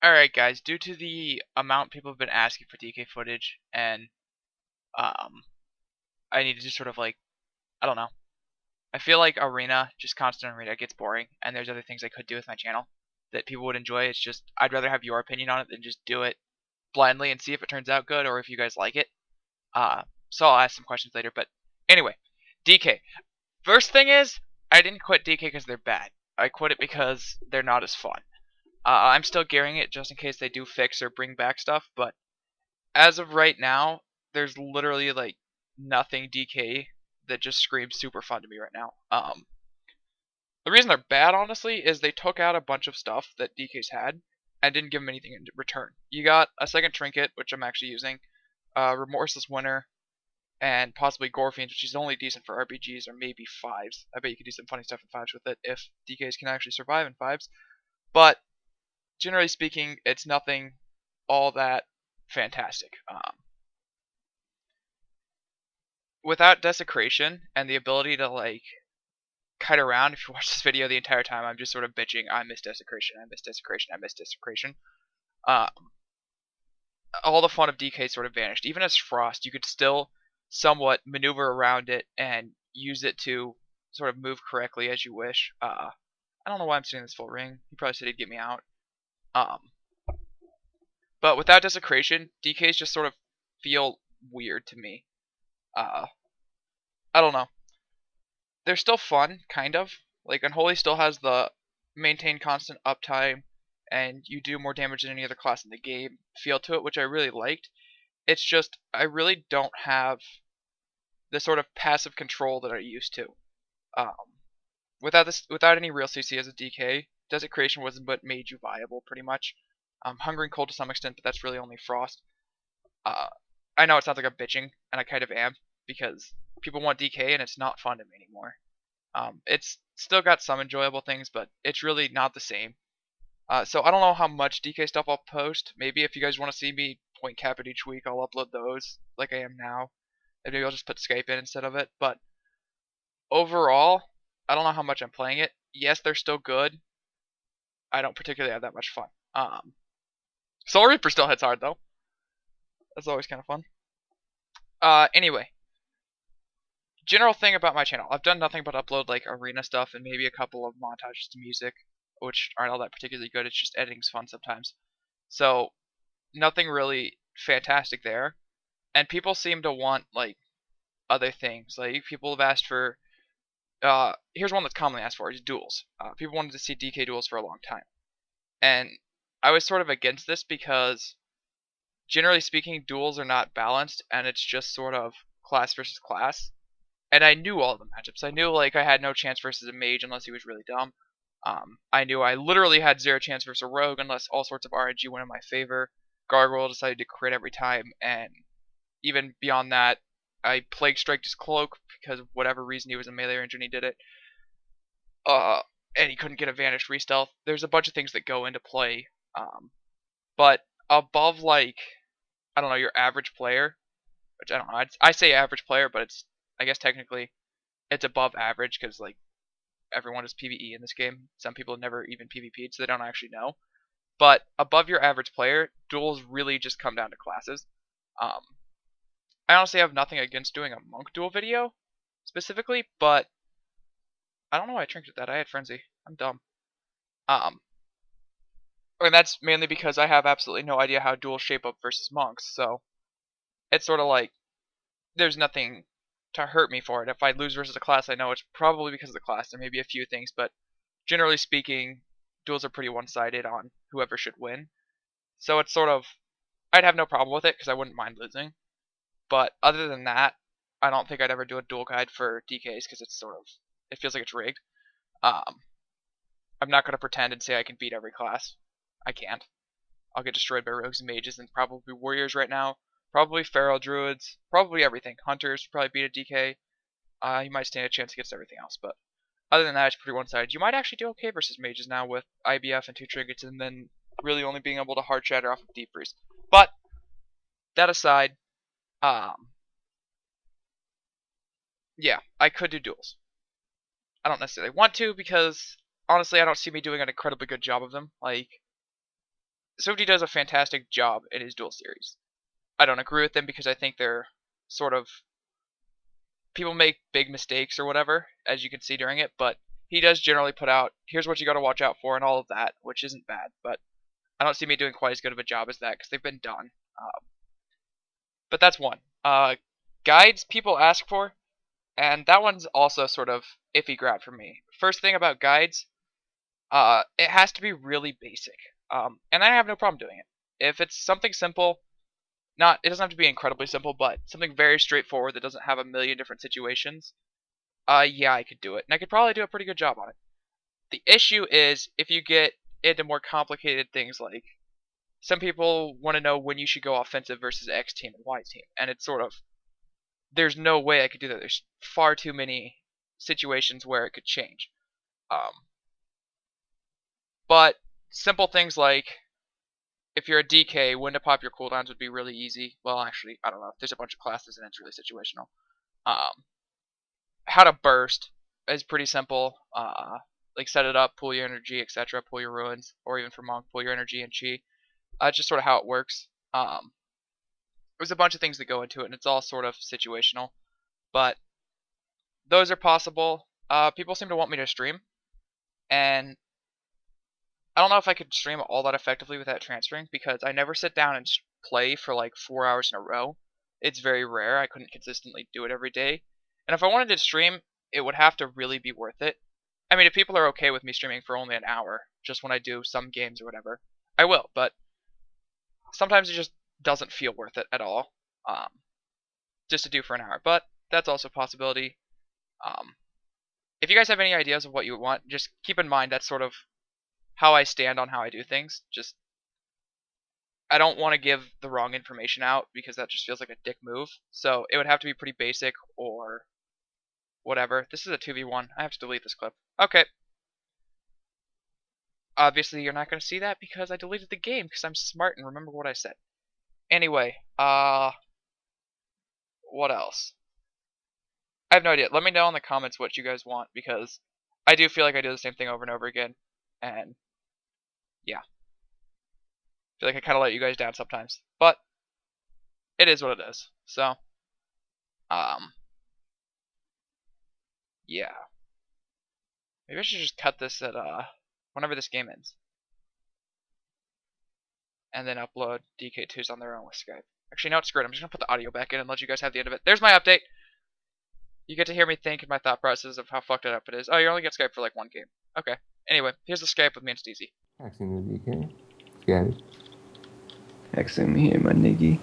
Alright guys, due to the amount people have been asking for DK footage and um I need to just sort of like I don't know. I feel like arena, just constant arena gets boring and there's other things I could do with my channel that people would enjoy. It's just I'd rather have your opinion on it than just do it blindly and see if it turns out good or if you guys like it. Uh so I'll ask some questions later, but anyway, DK. First thing is I didn't quit DK because they're bad. I quit it because they're not as fun. I'm still gearing it just in case they do fix or bring back stuff, but as of right now, there's literally like nothing DK that just screams super fun to me right now. The reason they're bad, honestly, is they took out a bunch of stuff that DK's had and didn't give them anything in return. You got a second trinket, which I'm actually using, Remorseless Winter, and possibly Gorfians, which is only decent for RPGs or maybe fives. I bet you could do some funny stuff in fives with it if DKs can actually survive in fives. But generally speaking, it's nothing all that fantastic. Without desecration and the ability to like kite around, if you watch this video the entire time, I'm just sort of bitching. I miss desecration. I miss desecration. I miss desecration. Um, all the fun of DK sort of vanished. Even as Frost, you could still somewhat maneuver around it and use it to sort of move correctly as you wish. I don't know why I'm sitting in this full ring. He probably said he'd get me out. Um, but without desecration, DKs just sort of feel weird to me. Uh, I don't know. They're still fun, kind of. Like Unholy still has the maintain constant uptime and you do more damage than any other class in the game feel to it, which I really liked. It's just I really don't have the sort of passive control that I used to. Um, without any real CC as a DK, desecration wasn't what made you viable pretty much. Hunger and cold to some extent, but that's really only frost. Uh, I know it sounds like I'm bitching, and I kind of am because people want DK and it's not fun to me anymore. It's still got some enjoyable things, but it's really not the same. So I don't know how much DK stuff I'll post. Maybe if you guys want to see me point cap it each week, I'll upload those like I am now. And maybe I'll just put Skype in instead of it. But overall, I don't know how much I'm playing it. Yes, they're still good. I don't particularly have that much fun. Soul Reaper still hits hard though. That's always kind of fun. Anyway, general thing about my channel. I've done nothing but upload like arena stuff and maybe a couple of montages to music, which aren't all that particularly good. It's just editing's fun sometimes. So nothing really fantastic there. And people seem to want like other things. Like people have asked for here's one that's commonly asked for is duels. People wanted to see DK duels for a long time. And I was sort of against this because generally speaking duels are not balanced and it's just sort of class versus class. And I knew all the matchups. I knew like I had no chance versus a mage unless he was really dumb. I knew I literally had zero chance versus a rogue unless all sorts of RNG went in my favor. Gargoyle decided to crit every time, and even beyond that, I Plague Striked his cloak because of whatever reason he was a melee ranger and he did it. Uh, and he couldn't get a vanished re-stealth. There's a bunch of things that go into play. But above like I don't know your average player, which I don't know. I say average player, but it's I guess technically it's above average because like everyone is PvE in this game. Some people have never even PvP'd, so they don't actually know. But above your average player, duels really just come down to classes. Um, I honestly have nothing against doing a monk duel video specifically, but I don't know why I trinketed that. I had frenzy. I'm dumb. Um, and that's mainly because I have absolutely no idea how duels shape up versus monks. So it's sort of like there's nothing to hurt me for it. If I lose versus a class, I know it's probably because of the class. There may be a few things, but generally speaking, duels are pretty one-sided on whoever should win. So it's sort of I'd have no problem with it because I wouldn't mind losing. But other than that, I don't think I'd ever do a duel guide for DKs because it's sort of it feels like it's rigged. Um, I'm not gonna pretend and say I can beat every class. I can't. I'll get destroyed by rogues and mages and probably warriors right now. Probably feral druids. Probably everything. Hunters probably beat a DK. You might stand a chance against everything else, but other than that, it's pretty one-sided. You might actually do okay versus mages now with IBF and two trinkets, and then really only being able to hard shatter off of deep freeze. But that aside, um, yeah, I could do duels. I don't necessarily want to because honestly, I don't see me doing an incredibly good job of them. Like Swifty does a fantastic job in his duel series. I don't agree with them because I think they're sort of people make big mistakes or whatever, as you can see during it, but he does generally put out here's what you got to watch out for and all of that, which isn't bad, but I don't see me doing quite as good of a job as that because they've been done. But that's one. Guides people ask for, and that one's also sort of iffy grab for me. First thing about guides, it has to be really basic, and I have no problem doing it. If it's something simple, it doesn't have to be incredibly simple, but something very straightforward that doesn't have a million different situations, yeah, I could do it, and I could probably do a pretty good job on it. The issue is if you get into more complicated things like some people want to know when you should go offensive versus X team and Y team, and it's sort of there's no way I could do that. There's far too many situations where it could change. Um, but simple things like if you're a DK, when to pop your cooldowns would be really easy. Well, actually, I don't know. There's a bunch of classes and it's really situational. Um, how to burst is pretty simple. Like set it up, pull your energy, etc., pull your ruins, or even for monk, pull your energy and chi. Just sort of how it works. There's a bunch of things that go into it, and it's all sort of situational. But those are possible. People seem to want me to stream, and I don't know if I could stream all that effectively without transferring because I never sit down and play for like 4 hours in a row. It's very rare. I couldn't consistently do it every day. And if I wanted to stream, it would have to really be worth it. I mean, if people are okay with me streaming for only an hour, just when I do some games or whatever, I will. But sometimes it just doesn't feel worth it at all, just to do for an hour. But that's also a possibility. If you guys have any ideas of what you want, just keep in mind that's sort of how I stand on how I do things. Just I don't want to give the wrong information out because that just feels like a dick move. So it would have to be pretty basic or whatever. This is a 2v1. I have to delete this clip. Okay. Obviously you're not going to see that because I deleted the game because I'm smart and remember what I said. Anyway, what else? I have no idea. Let me know in the comments what you guys want because I do feel like I do the same thing over and over again. And yeah. I feel like I kind of let you guys down sometimes. But it is what it is. So, yeah. Maybe I should just cut this at, whenever this game ends. And then upload DK2s on their own with Skype. Actually, no, it's screw it. I'm just going to put the audio back in and let you guys have the end of it. There's my update. You get to hear me think and my thought process of how fucked it up it is. Oh, you only get Skype for like one game. Okay. Anyway, here's the Skype with me and Steezy. Texting the DK. Got it. Texting me here, my nigga.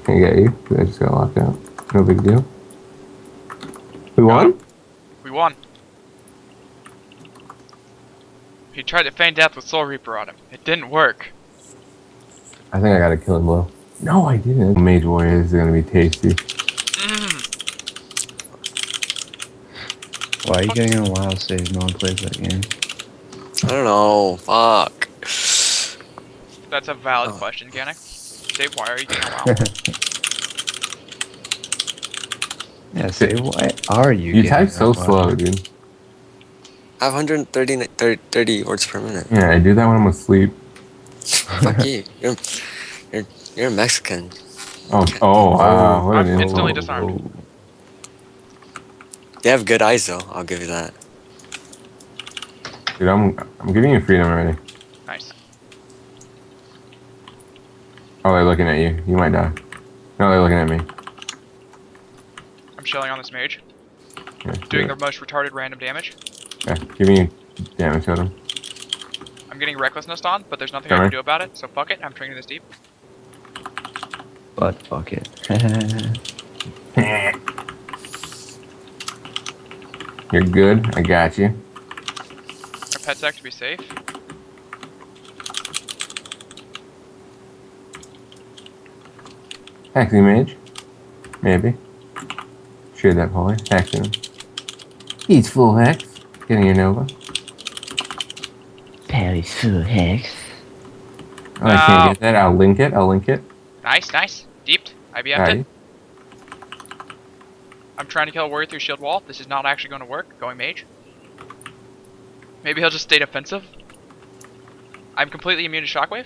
I got you. I just got locked out. No big deal. We won? We won. He tried to feign death with Soul Reaper on him. It didn't work. I think I gotta kill him low. No, I didn't. Mage Warriors are gonna be tasty. Why are you getting a wild save? No one plays that game. I don't know. Fuck. That's a valid question, Gannick. Dave, why are you getting a WoW? Yeah, say why are you? You type so slow, dude. I have 130 words per minute. Yeah, I do that when I'm asleep. Fuck you. You're a Mexican. Oh, wow. What I'm an instantly insult. disarmed. You have good eyes, though. I'll give you that. Dude, I'm giving you freedom already. Nice. Oh, they're looking at you. You might die. No, they're looking at me. I'm chilling on this mage. Yeah, Doing the most retarded random damage. Yeah, giving you damage to them. I'm getting recklessness on, but there's nothing I can do about it, so fuck it, I'm training this deep. But fuck it. You're good. I got you. My pet's act to be safe. Hexing Mage. Maybe. Share that poly. Hexing him. He's full hex. Getting your Nova. Pally's full hex. Oh, I can't get that. I'll link it. I'll link it. Nice, nice. Deeped. IBF'd it. I'm trying to kill a warrior through shield wall. This is not actually going to work. Going mage. Maybe he'll just stay defensive. I'm completely immune to shockwave.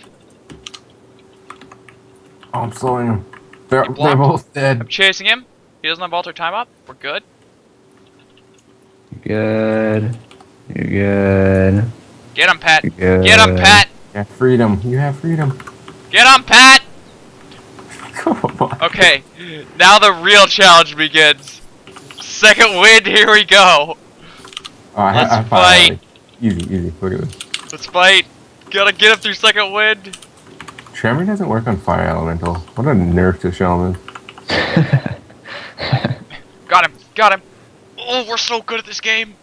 Oh, I'm slowing him. They're blocked. both I'm dead. chasing him. He doesn't have alter time up. We're good. Good. You're good. Get him, Pat. You're good. Get him, Pat. You have freedom. You have freedom. Get him, Pat. Come on. Okay, now the real challenge begins. Second wind, here we go. Oh, Let's I'm fight. fine. Easy. Look at this. Let's fight. Gotta get him through second wind. Tremor doesn't work on fire elemental. What a nerf to Shaman. Got him. Got him. Oh, we're so good at this game.